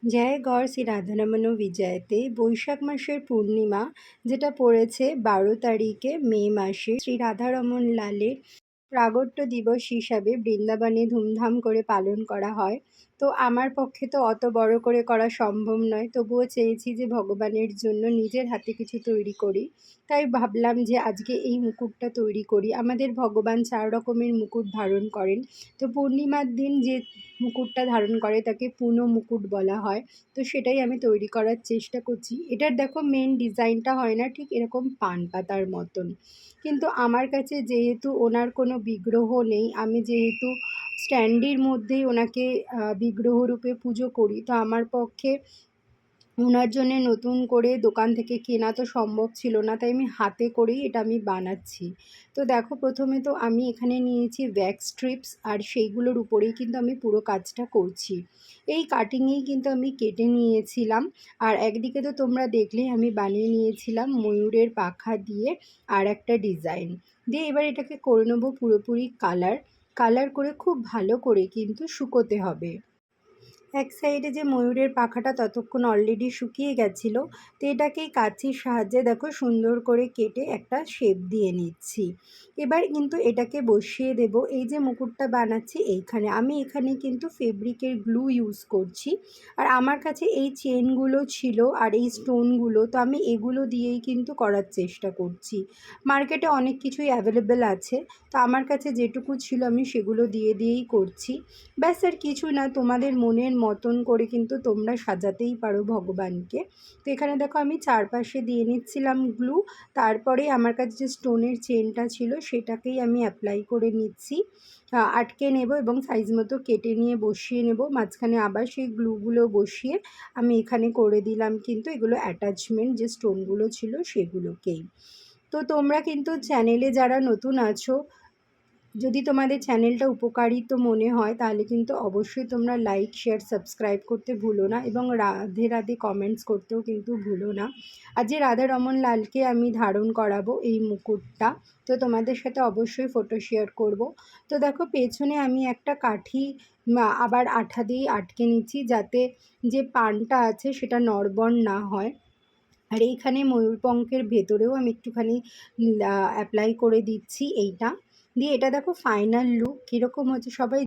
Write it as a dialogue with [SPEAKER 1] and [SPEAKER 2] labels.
[SPEAKER 1] জয় গড় শ্রী রাধারমণ বিজয়তে বৈশাখ মাসের পূর্ণিমা, যেটা পড়েছে 12 তারিখে মে মাসে, শ্রী রাধারমণ লালের প্রাগট্য দিবস হিসাবে বৃন্দাবনে ধুমধাম করে পালন করা হয়। তো আমার পক্ষে তো অত বড় করে করা সম্ভব নয়, তবুও চেয়েছি যে ভগবানের জন্য নিজের হাতে কিছু তৈরি করি। তাই ভাবলাম যে আজকে এই মুকুটটা তৈরি করি। আমাদের ভগবান 4 রকমের মুকুট ধারণ করেন। তো পূর্ণিমার দিন যে মুকুটটা ধারণ করে তাকে পুনঃ মুকুট বলা হয়। তো সেটাই আমি তৈরি করার চেষ্টা করছি। এটার দেখো মেন ডিজাইনটা হয় না ঠিক এরকম পান পাতার মতন, কিন্তু আমার কাছে যেহেতু ওনার কোনো বিগ্রহ নেই, আমি যেহেতু স্ট্যান্ডের মধ্যেই ওনাকে বিগ্রহ রূপে পুজো করি, তো আমার পক্ষে ওনার জন্যে নতুন করে দোকান থেকে কেনা তো সম্ভব ছিল না, তাই আমি হাতে করেই এটা আমি বানাচ্ছি। তো দেখো, প্রথমে তো আমি এখানে নিয়েছি ওয়্যাক্স স্ট্রিপস, আর সেইগুলোর উপরেই কিন্তু আমি পুরো কাজটা করছি। এই কাটিংয়েই কিন্তু আমি কেটে নিয়েছিলাম। আর একদিকে তো তোমরা দেখলেই আমি বানিয়ে নিয়েছিলাম ময়ূরের পাখা দিয়ে আর একটা ডিজাইন দিয়ে। এবার এটাকে করে নেবো পুরোপুরি কালার কালার করে, খুব ভালো করে কিন্তু শুকোতে হবে। এক সাইডে যে ময়ূরের পাখাটা ততক্ষণ অলরেডি শুকিয়ে গেছিলো, তো এটাকেই কাঁচির সাহায্যে দেখো সুন্দর করে কেটে একটা শেপ দিয়ে নিচ্ছি। এবার কিন্তু এটাকে বসিয়ে দেব। এই যে মুকুটটা বানাচ্ছি এইখানে, আমি এখানে কিন্তু ফেব্রিকের গ্লু ইউজ করছি। আর আমার কাছে এই চেনগুলো ছিল আর এই স্টোনগুলো, তো আমি এগুলো দিয়েই কিন্তু করার চেষ্টা করছি। মার্কেটে অনেক কিছুই অ্যাভেলেবেল আছে, তো আমার কাছে যেটুকু ছিল আমি সেগুলো দিয়েই করছি। ব্যাস, আর কিছু না, তোমাদের মনের মতন করে কিন্তু তোমরা সাজাতেই পারো ভগবানকে। তো এখানে দেখো আমি চারপাশে দিয়ে নিচ্ছিলাম গ্লু। তারপরে আমার কাছে যে স্টোনের চেনটা ছিল সেটাকেই আমি অ্যাপ্লাই করে নিচ্ছি, আটকে নেব এবং সাইজ মতো কেটে নিয়ে বসিয়ে নেব। মাঝখানে আবার সেই গ্লুগুলো বসিয়ে আমি এখানে করে দিলাম কিন্তু এগুলো অ্যাটাচমেন্ট, যে স্টোনগুলো ছিল সেগুলোকেই। তো তোমরা কিন্তু চ্যানেলে যারা নতুন আছো, যদি তোমাদের চ্যানেলটা উপকারিত মনে হয় তাহলে কিন্তু অবশ্যই তোমরা লাইক, শেয়ার, সাবস্ক্রাইব করতে ভুলো না এবং রাধে রাধে কমেন্টস করতেও কিন্তু ভুলো না। আর যে রাধারমণ লালকে আমি ধারণ করাবো এই মুকুটটা, তো তোমাদের সাথে অবশ্যই ফটো শেয়ার করব। তো দেখো, পেছনে আমি একটা কাঠি আবার আঠা দিয়ে আটকে নিচ্ছি, যাতে যে পানটা আছে সেটা নড়বড় না হয়। আর এইখানে ময়ূরপঙ্খের ভেতরেও আমি একটুখানি অ্যাপ্লাই করে দিচ্ছি এইটা দিয়ে। এটা দেখো ফাইনাল লুক কীরকম হচ্ছে, সবাই